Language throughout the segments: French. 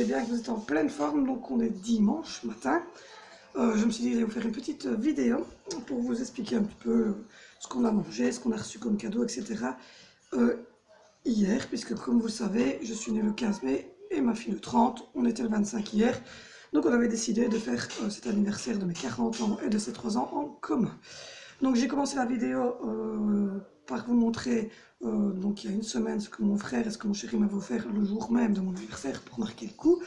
bien, que vous êtes en pleine forme. Donc on est dimanche matin. Je me suis dit que j'allais vous faire une petite vidéo pour vous expliquer un petit peu ce qu'on a mangé, ce qu'on a reçu comme cadeau, etc. Hier, puisque comme vous le savez, je suis née le 15 mai et ma fille le 30. On était le 25 hier. Donc on avait décidé de faire cet anniversaire de mes 40 ans et de ses 3 ans en commun. Donc j'ai commencé la vidéo par vous montrer donc il y a une semaine ce que mon frère et ce que mon chéri m'avaient offert le jour même de mon anniversaire pour marquer le coup.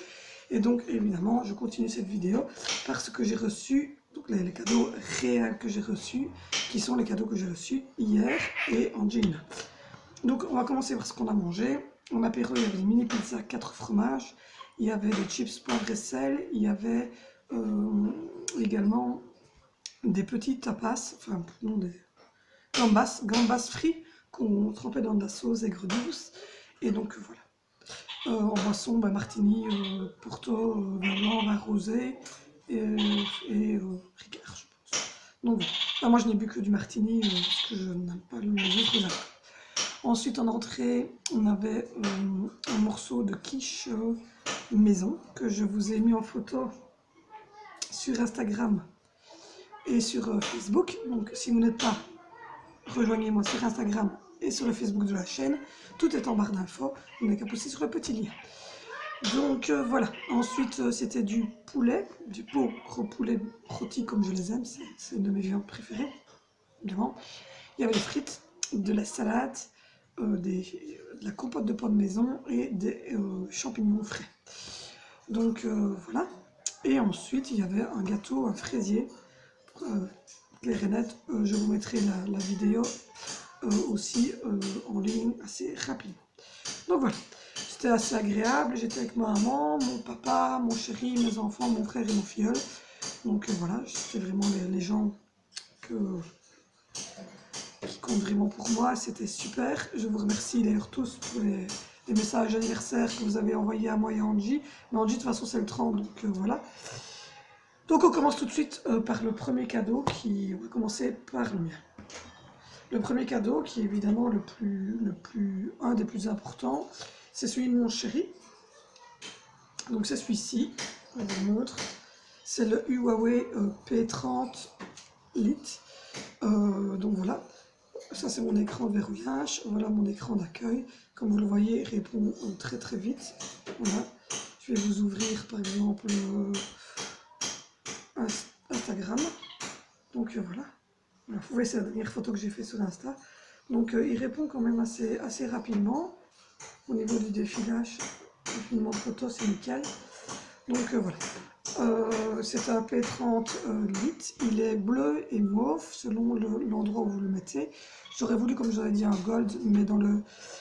Et donc évidemment je continue cette vidéo parce que j'ai reçu donc, les cadeaux réels que j'ai reçus, qui sont les cadeaux que j'ai reçus hier et en jean. Donc on va commencer par ce qu'on a mangé. En apéro il y avait des mini pizzas 4 fromages, il y avait des chips poivre et sel, il y avait également des petits tapas, enfin non, des gambas frites qu'on trempait dans de la sauce aigre douce. Et donc voilà. En boisson, martini, porto, vin blanc, vin rosé et ricard, je pense. Donc voilà. Enfin, moi je n'ai bu que du martini parce que je n'aime pas les autres alcools. Ensuite en entrée, on avait un morceau de quiche maison que je vous ai mis en photo sur Instagram et sur Facebook. Donc si vous n'êtes pas, rejoignez-moi sur Instagram et sur le Facebook de la chaîne. Tout est en barre d'infos. Vous n'avez qu'à pousser sur le petit lien. Donc voilà. Ensuite c'était du poulet, du gros poulet rôti comme je les aime. C'est une de mes viandes préférées. Évidemment. Il y avait des frites, de la salade, de la compote de pommes maison et des champignons frais. Donc voilà. Et ensuite il y avait un gâteau, un fraisier. Claire et net, je vous mettrai la vidéo aussi en ligne assez rapidement. Donc voilà, c'était assez agréable, j'étais avec ma maman, mon papa, mon chéri, mes enfants, mon frère et mon filleul. Donc voilà, c'était vraiment les gens qui comptent vraiment pour moi, c'était super. Je vous remercie d'ailleurs tous pour les messages d'anniversaire que vous avez envoyés à moi et à Angie. Mais Angie de toute façon c'est le 30, donc voilà. Donc on commence tout de suite par le premier cadeau, on va commencer par le mien. Le premier cadeau, qui est évidemment un des plus importants, c'est celui de mon chéri. Donc c'est celui-ci, je vous montre. C'est le Huawei P30 Lite. Donc voilà, ça c'est mon écran de verrouillage. Voilà mon écran d'accueil. Comme vous le voyez, il répond très très vite. Voilà. Je vais vous ouvrir par exemple Instagram. Donc voilà. Vous voyez, c'est la dernière photo que j'ai fait sur Insta. Donc il répond quand même assez rapidement. Au niveau du défilage de photo, c'est nickel. Donc voilà. C'est un P30 Lite. Il est bleu et mauve selon l'endroit où vous le mettez. J'aurais voulu, comme j'aurais dit, un gold, mais dans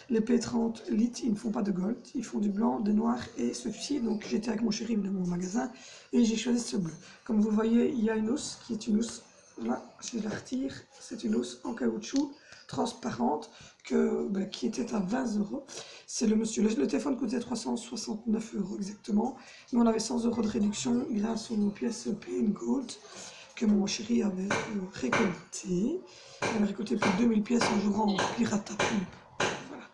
les P30 Lite, ils ne font pas de gold. Ils font du blanc, des noirs et ceci. Donc j'étais avec mon chéri évidemment au magasin et j'ai choisi ce bleu. Comme vous voyez, il y a une housse qui est une housse. Là, je la retire, c'est une housse en caoutchouc transparente qui était à 20 €. C'est le téléphone coûtait 369 € exactement. Nous on avait 100 € de réduction grâce aux pièces Pay Gold que mon chéri avait récoltées. Il avait récolté plus de 2000 pièces en jouant en pirate à pompe. Voilà.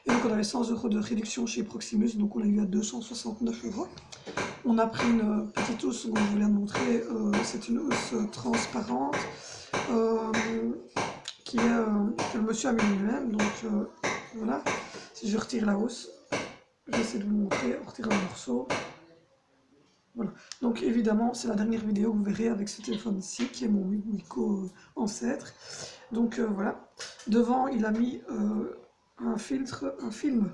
Et donc on avait 100 € de réduction chez Proximus, donc on l'a eu à 269 €. On a pris une petite housse, comme je vous l'ai montré, c'est une housse transparente que le monsieur a mis lui-même. Donc voilà, si je retire la housse, j'essaie de vous montrer, on retire un morceau. Voilà, donc évidemment c'est la dernière vidéo que vous verrez avec ce téléphone-ci qui est mon Wiko ancêtre. Donc voilà, devant il a mis un film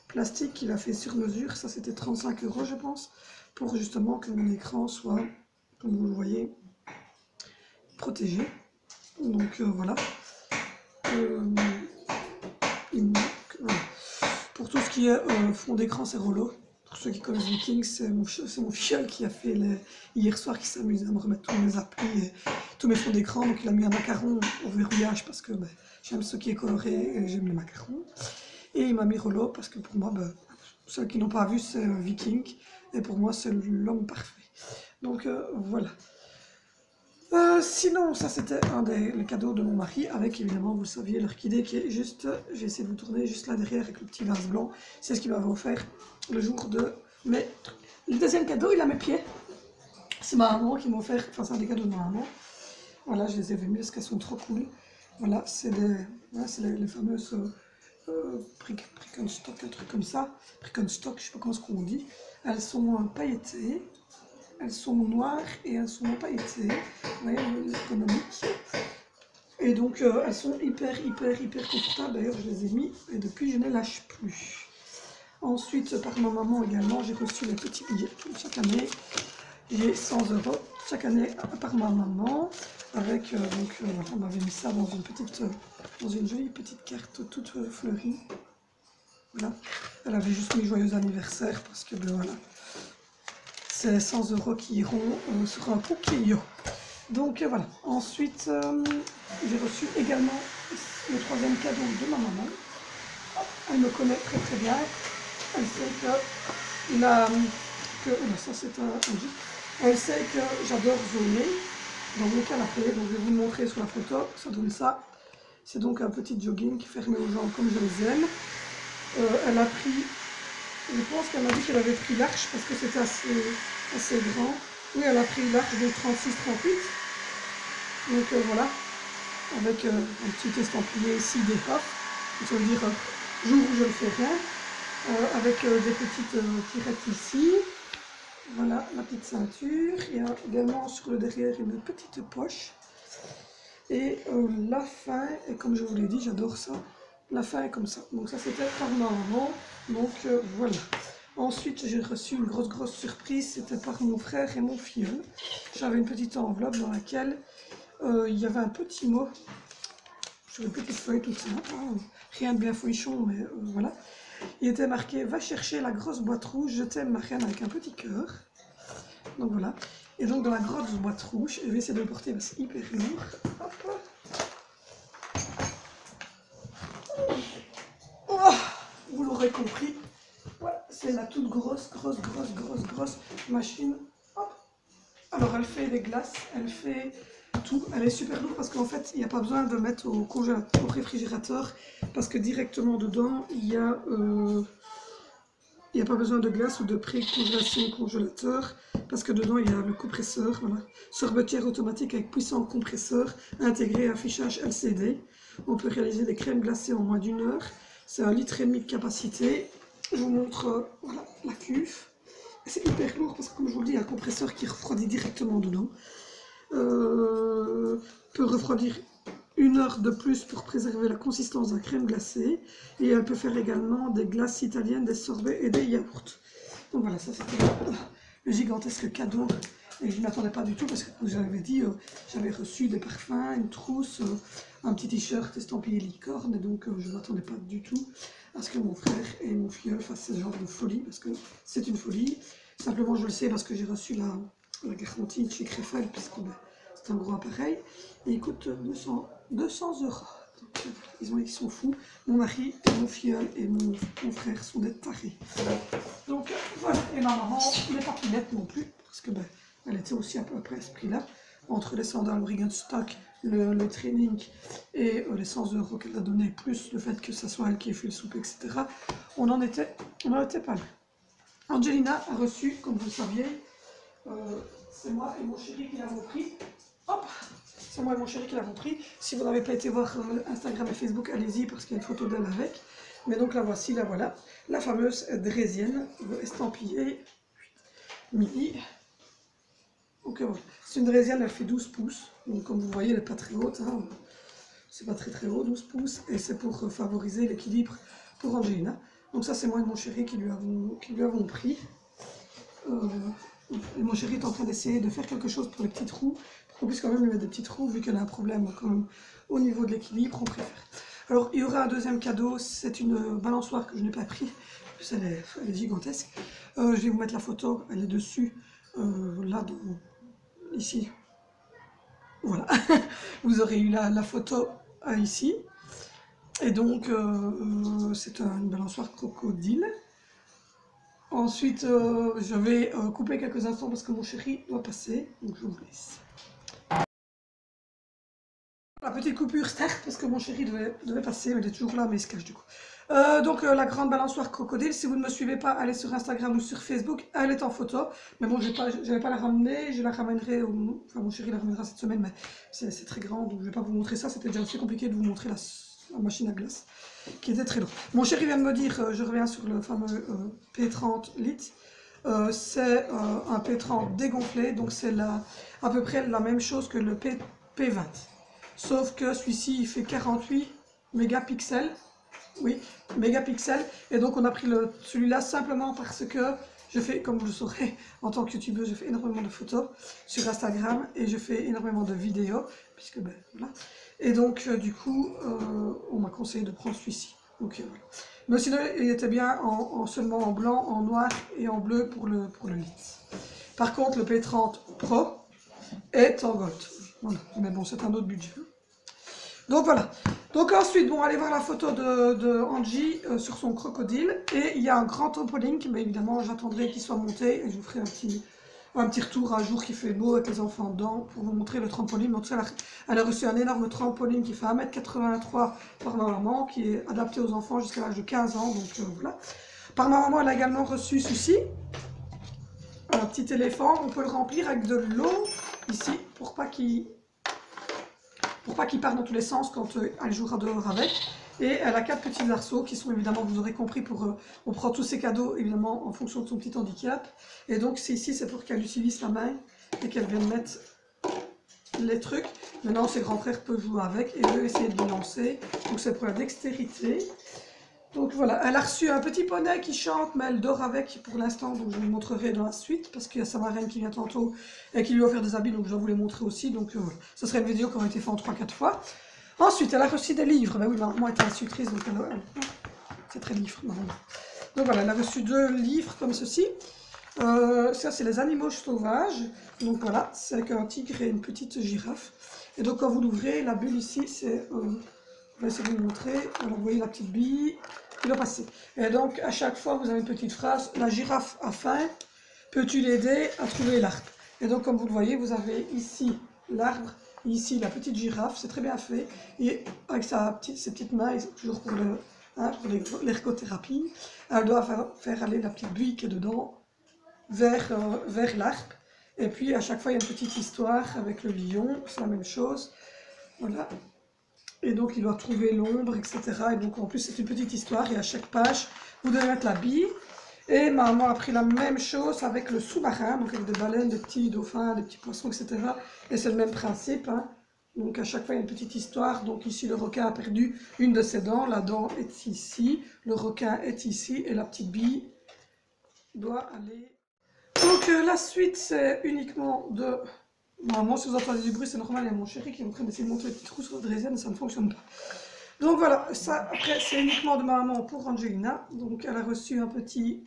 plastique qu'il a fait sur mesure, ça c'était 35 € je pense, pour justement que mon écran soit, comme vous le voyez, protégé. Donc voilà. Voilà. Pour tout ce qui est fond d'écran, c'est Rollo. Pour ceux qui connaissent Viking, c'est mon filleul qui a fait hier soir, qui s'amusait à me remettre tous mes applis et tous mes fonds d'écran. Donc il a mis un macaron au verrouillage parce que j'aime ce qui est coloré et j'aime les macarons. Et il m'a mis Rollo parce que pour moi, ceux qui n'ont pas vu, c'est Viking. Et pour moi, c'est l'homme parfait. Donc voilà. Sinon, ça c'était un des cadeaux de mon mari, avec évidemment, vous le saviez, l'orchidée qui est juste, j'ai essayé de vous tourner juste là derrière avec le petit vase blanc. C'est ce qu'il m'avait offert le jour de Mais le deuxième cadeau, il a mes pieds. C'est ma maman qui m'a offert, enfin c'est un des cadeaux de ma maman. Voilà, je les ai mis parce qu'elles sont trop cool. Voilà, c'est les fameuses Birkenstock, un truc comme ça. Birkenstock, je sais pas comment on dit. Elles sont pailletées, elles sont noires et elles sont pailletées. Vous voyez, ergonomiques. Et donc elles sont hyper confortables. D'ailleurs, je les ai mis et depuis je ne les lâche plus. Ensuite, par ma maman également, j'ai reçu les petits billets chaque année. J'ai 100 € chaque année par ma maman. Avec, voilà, on m'avait mis ça dans une jolie petite carte toute fleurie. Voilà. Elle avait juste mis joyeux anniversaire parce que, ben voilà, c'est 100 € qui iront sur un Pokéyo. Donc voilà. Ensuite, j'ai reçu également le troisième cadeau de ma maman. Elle me connaît très bien. Elle sait ça c'est un jeep. Elle sait que j'adore zoner dans mon canapé, donc je vais vous le montrer sur la photo, ça donne ça. C'est donc un petit jogging fermé aux jambes comme je les aime. Elle a pris, je pense qu'elle m'a dit qu'elle avait pris l'arche parce que c'était assez grand. Oui, elle a pris l'arche de 36-38. Donc voilà, avec un petit estampillé ici des off, ça veut dire jour où je ne fais rien. Avec des petites tirettes ici. Voilà la petite ceinture. Il y a également sur le derrière une petite poche. Et la fin, et comme je vous l'ai dit, j'adore ça. La fin est comme ça. Donc ça c'était par ma maman. Donc voilà. Ensuite j'ai reçu une grosse surprise. C'était par mon frère et mon filleul. J'avais une petite enveloppe dans laquelle il y avait un petit mot. Sur une petite feuille toute simple. Hein. Rien de bien folichon, mais voilà. Il était marqué « Va chercher la grosse boîte rouge, je t'aime Marianne » avec un petit cœur. Donc voilà. Et donc dans la grosse boîte rouge, je vais essayer de le porter parce que c'est hyper lourd. Hop. Oh, vous l'aurez compris. Voilà, c'est la toute grosse machine. Hop. Alors elle fait les glaces, elle fait tout. Elle est super lourde parce qu'en fait, il n'y a pas besoin de mettre au réfrigérateur parce que directement dedans, il y a... il n'y a pas besoin de glace ou de pré-congélation congélateur parce que dedans il y a le compresseur, voilà. Sorbetière automatique avec puissant compresseur intégré affichage LCD. On peut réaliser des crèmes glacées en moins d'1 heure. C'est 1,5 litre de capacité. Je vous montre voilà, la cuve. C'est hyper lourd parce que comme je vous le dis, il y a un compresseur qui refroidit directement dedans. Peut refroidir 1 heure de plus pour préserver la consistance de la crème glacée. Et elle peut faire également des glaces italiennes, des sorbets et des yaourts. Donc voilà, ça c'était le gigantesque cadeau. Et je ne m'attendais pas du tout parce que, comme je l'avais dit, j'avais reçu des parfums, une trousse, un petit t-shirt estampillé licorne. Et donc je ne m'attendais pas du tout à ce que mon frère et mon filleul fassent ce genre de folie. Parce que c'est une folie. Simplement, je le sais parce que j'ai reçu la garantie de chez Krefeld, puisque c'est un gros appareil. Et il coûte 200 €. Donc, ils sont fous. Mon mari, mon filleul et mon frère sont des tarés. Donc voilà, et ma maman n'est pas plus bête non plus, parce que elle était aussi à peu près à ce prix-là. Entre les sandales Birkenstock, le training et les 100 € qu'elle a donné, plus le fait que ça soit elle qui ait fait le souper, etc. On n'en était pas là. Angelina a reçu, comme vous le saviez, c'est moi et mon chéri qui l'avons pris. Hop, c'est moi et mon chéri qui l'avons pris. Si vous n'avez pas été voir Instagram et Facebook, allez-y parce qu'il y a une photo d'elle avec. Mais donc la voici, la voilà. La fameuse Draisienne estampillée mini. Donc voilà. C'est une Draisienne, elle fait 12 pouces. Donc comme vous voyez, elle n'est pas très haute. Hein. C'est pas très haut, 12 pouces. Et c'est pour favoriser l'équilibre pour Angelina. Donc ça, c'est moi et mon chéri qui lui avons pris. Et mon chéri est en train d'essayer de faire quelque chose pour les petits trous, pour qu'on puisse quand même lui mettre des petits trous, vu qu'elle a un problème quand même au niveau de l'équilibre, on préfère. Alors il y aura un deuxième cadeau, c'est une balançoire que je n'ai pas pris, en plus elle est gigantesque. Je vais vous mettre la photo, elle est dessus, là, ici. Voilà, vous aurez eu la photo ici. Et donc c'est une balançoire crocodile. Ensuite, je vais couper quelques instants parce que mon chéri doit passer, donc je vous laisse. La petite coupure, certes, parce que mon chéri devait passer, mais il est toujours là, mais il se cache du coup. Donc la grande balançoire crocodile, si vous ne me suivez pas, allez sur Instagram ou sur Facebook, elle est en photo. Mais bon, je vais pas la ramener, je la ramènerai, enfin mon chéri la ramènera cette semaine, mais c'est très grand, donc je vais pas vous montrer ça. C'était déjà aussi compliqué de vous montrer la machine à glace, qui était très lourde. Mon chéri vient de me dire, je reviens sur le fameux P30 litres. C'est un P30 dégonflé, donc c'est à peu près la même chose que le P20. Sauf que celui-ci, il fait 48 mégapixels. Oui, mégapixels. Et donc, on a pris celui-là simplement parce que je fais, comme vous le saurez, en tant que youtubeuse, je fais énormément de photos sur Instagram et je fais énormément de vidéos, puisque, ben, voilà. Et donc, du coup, on m'a conseillé de prendre celui-ci. Donc, voilà. Mais sinon, il était bien seulement en blanc, en noir et en bleu pour le lit. Par contre, le P30 Pro est en gold. Voilà. Mais bon, c'est un autre budget. Donc voilà. Donc ensuite, bon, allez voir la photo de Angie sur son crocodile. Et il y a un grand trampoline, mais évidemment, j'attendrai qu'il soit monté et je vous ferai un petit retour un jour qui fait beau avec les enfants dedans pour vous montrer le trampoline. Donc, elle a reçu un énorme trampoline qui fait 1,83 m par ma maman, qui est adapté aux enfants jusqu'à l'âge de 15 ans. Donc voilà. Par ma maman, elle a également reçu ceci, un petit éléphant. On peut le remplir avec de l'eau ici pour pas qu'il part dans tous les sens quand elle jouera dehors avec. Et elle a 4 petits arceaux qui sont évidemment, vous aurez compris, on prend tous ses cadeaux évidemment en fonction de son petit handicap. Et donc ici, c'est pour qu'elle utilise sa main et qu'elle vienne mettre les trucs. Maintenant, ses grands frères peuvent jouer avec et eux essayer de les lancer. Donc c'est pour la dextérité. Donc voilà, elle a reçu un petit poney qui chante, mais elle dort avec pour l'instant, donc je vous le montrerai dans la suite, parce qu'il y a sa marraine qui vient tantôt et qui lui a offert des habits, donc je dois vous les montrer aussi, donc voilà. Ce serait une vidéo qui aurait été faite en 3-4 fois. Ensuite, elle a reçu des livres, ben oui, maman était institutrice, donc c'est très livre, maman. Donc voilà, elle a reçu 2 livres comme ceci. Ça, c'est les animaux sauvages, donc voilà, c'est avec un tigre et une petite girafe. Et donc quand vous l'ouvrez, la bulle ici, c'est... je vais essayer de vous montrer. Alors, vous voyez la petite bille qui va passer. Et donc, à chaque fois, vous avez une petite phrase. La girafe a faim. Peux-tu l'aider à trouver l'arbre? Et donc, comme vous le voyez, vous avez ici l'arbre, ici la petite girafe. C'est très bien fait. Et avec ses petites mains, toujours pour l'ergothérapie, elle doit faire aller la petite bille qui est dedans vers l'arbre. Et puis, à chaque fois, il y a une petite histoire avec le lion. C'est la même chose. Voilà. Et donc, il doit trouver l'ombre, etc. Et donc, en plus, c'est une petite histoire. Et à chaque page, vous devez mettre la bille. Et maman a pris la même chose avec le sous-marin, donc avec des baleines, des petits dauphins, des petits poissons, etc. Et c'est le même principe. Hein. Donc, à chaque fois, il y a une petite histoire. Donc, ici, le requin a perdu une de ses dents. La dent est ici. Le requin est ici. Et la petite bille doit aller... Donc, la suite, c'est uniquement de... Normalement, si vous entendez du bruit, c'est normal, il y a mon chéri qui est en train d'essayer de monter les petits trous sur le draisienne et ça ne fonctionne pas. Donc voilà, ça, après, c'est uniquement de ma maman pour Angelina. Donc elle a reçu un petit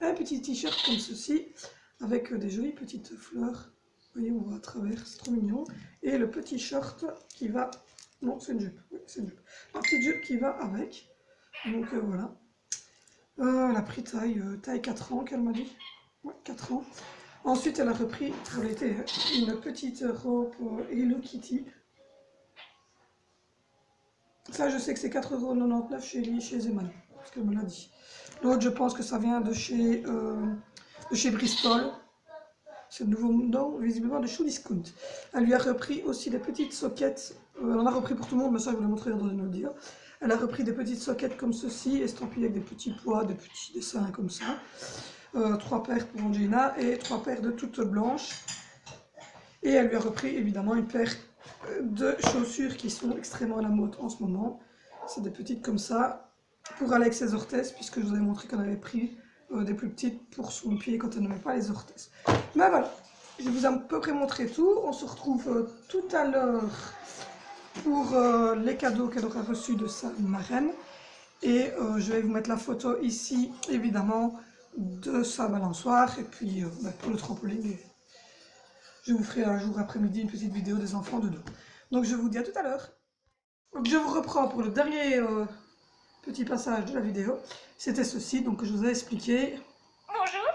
t-shirt comme ceci, avec des jolies petites fleurs. Vous voyez, on voit à travers, c'est trop mignon. Et le petit short qui va... Non, c'est une jupe, oui, c'est une jupe. La petite jupe qui va avec. Donc voilà. Elle a pris taille 4 ans, qu'elle m'a dit. Ouais, 4 ans. Ensuite, elle a repris pour l'été une petite robe Hello Kitty. Ça, je sais que c'est 4,99 € chez Zeman, parce qu'elle me l'a dit. L'autre, je pense que ça vient de chez Bristol. C'est le nouveau nom, visiblement, de Shoe Discount. Elle lui a repris aussi des petites soquettes. Elle en a repris pour tout le monde, mais ça, je vous l'ai montré dans une autre vidéo. Elle a repris des petites soquettes comme ceci, estampillées avec des petits pois, des petits dessins comme ça. 3 paires pour Angelina et 3 paires de toutes blanches. Et elle lui a repris évidemment une paire de chaussures qui sont extrêmement à la mode en ce moment. C'est des petites comme ça pour aller avec ses orthèses, puisque je vous avais montré qu'on avait pris des plus petites pour son pied quand elle ne met pas les orthèses. Mais voilà, je vous ai à peu près montré tout. On se retrouve tout à l'heure pour les cadeaux qu'elle aura reçus de sa marraine. Et je vais vous mettre la photo ici, évidemment, de sa balançoire. Et puis pour le trampoline, je vous ferai un jour après-midi une petite vidéo des enfants de dos. Donc je vous dis à tout à l'heure. Donc je vous reprends pour le dernier petit passage de la vidéo. C'était ceci, donc que je vous ai expliqué. Bonjour,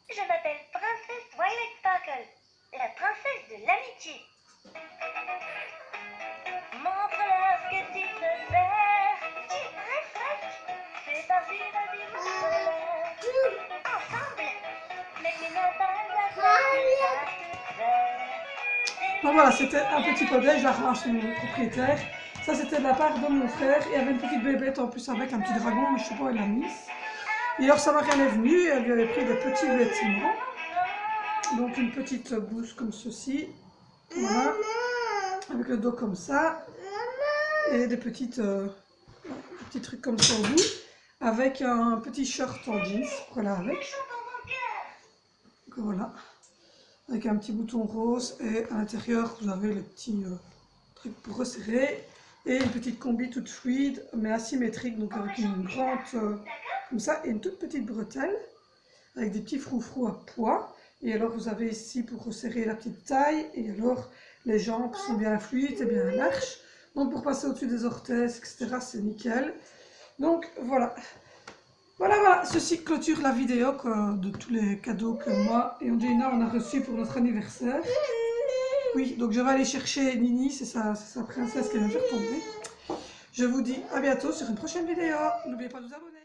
je m'appelle Princesse Twilight Sparkle, la princesse de l'amitié. que tu peux faire. Tu es très fraîche. C'est facile à dire ensemble. Mais tu n'as pas à faire ça toute seule. Donc voilà, c'était un petit podage, je la rends à son propriétaire. Ça c'était de la part de mon frère. Il y avait une petite bébête en plus avec un petit dragon, mais je sais pas où elle l'a mise. Et alors sa marraine est venue et elle lui avait pris des petits vêtements. Donc une petite blouse comme ceci. Voilà. Avec le dos comme ça. Et des petits trucs comme ça au bout. Avec un petit short en jeans. Voilà avec. Donc, voilà. Avec un petit bouton rose et à l'intérieur vous avez les petits trucs pour resserrer et une petite combi toute fluide mais asymétrique, donc avec une grande comme ça et une toute petite bretelle avec des petits froufrous à pois. Et alors vous avez ici pour resserrer la petite taille et alors les jambes sont bien fluides et bien larges, donc pour passer au-dessus des orthèses etc c'est nickel. Donc voilà. Voilà, ceci clôture la vidéo de tous les cadeaux que moi et Angelina on a reçus pour notre anniversaire. Oui, donc je vais aller chercher Nini, c'est sa princesse qui vient de faire tomber. Je vous dis à bientôt sur une prochaine vidéo. N'oubliez pas de vous abonner.